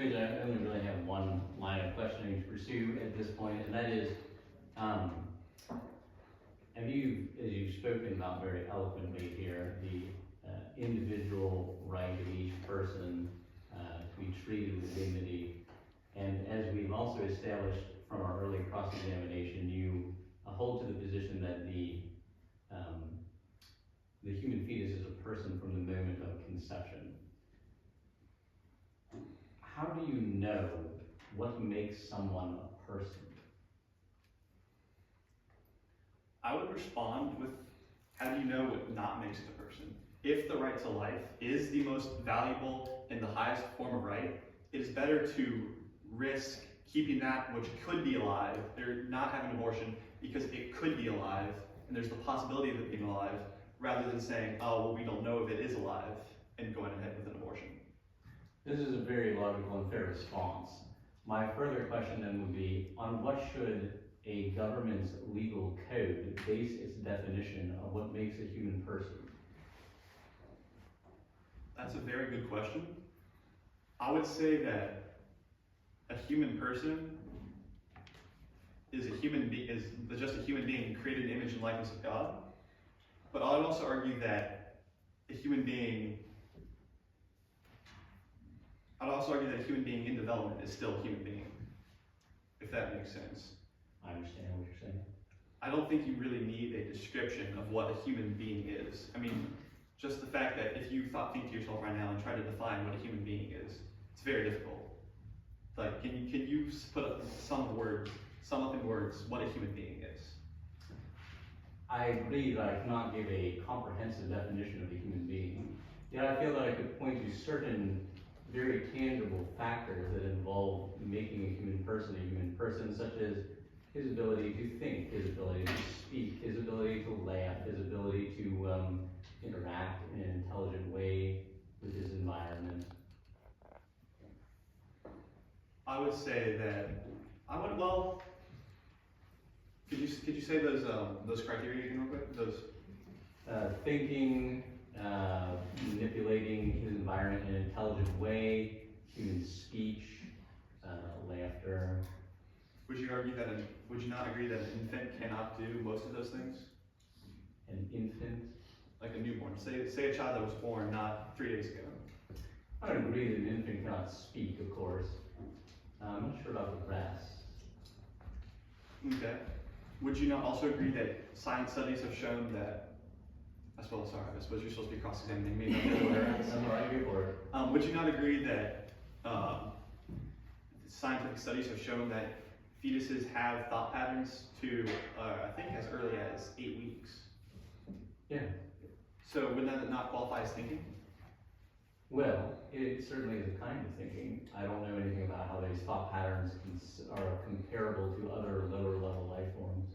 suppose I only really have one line of questioning to pursue at this point, and that is, have you, as you've spoken about very eloquently here, the individual right of each person to be treated with dignity, and as we've also established from our early cross-examination, you hold to the position that the human fetus is a person from the moment of conception. How do you know what makes someone a person? I would respond with, how do you know what not makes it a person? If the right to life is the most valuable and the highest form of right, it is better to risk keeping that which could be alive, or not having an abortion because it could be alive, and there's the possibility of it being alive, rather than saying, oh, well, we don't know if it is alive, and going ahead with an abortion. This is a very logical and fair response. My further question then would be, on what should a government's legal code base its definition of what makes a human person? That's a very good question. I would say that a human person is just a human being created in the image and likeness of God. But I would also argue that a human being in development is still a human being, if that makes sense. I understand what you're saying. I don't think you really need a description of what a human being is. I mean, just the fact that if you think to yourself right now and try to define what a human being is, it's very difficult. Like, can you put up sum up in words what a human being is? I agree that I cannot give a comprehensive definition of a human being, yet I feel that I could point to certain very tangible factors that involve making a human person, such as his ability to think, his ability to speak, his ability to laugh, his ability to interact in an intelligent way with his environment. I would say that could you say those criteria again real quick? Those Thinking, manipulating his environment in an intelligent way, human speech, laughter. Would you not agree that an infant cannot do most of those things? An infant? Like a newborn. Say a child that was born not 3 days ago. I would agree that an infant cannot speak, of course. I'm not sure about the rest. Okay. Would you not also agree that science studies have shown that, I suppose you're supposed to be cross-examining me. I'm right here for it. Would you not agree that scientific studies have shown that fetuses have thought patterns to, I think, as early as 8 weeks? Yeah. So would that not qualify as thinking? Well, it certainly is a kind of thinking. I don't know anything about how these thought patterns are comparable to other lower level life forms.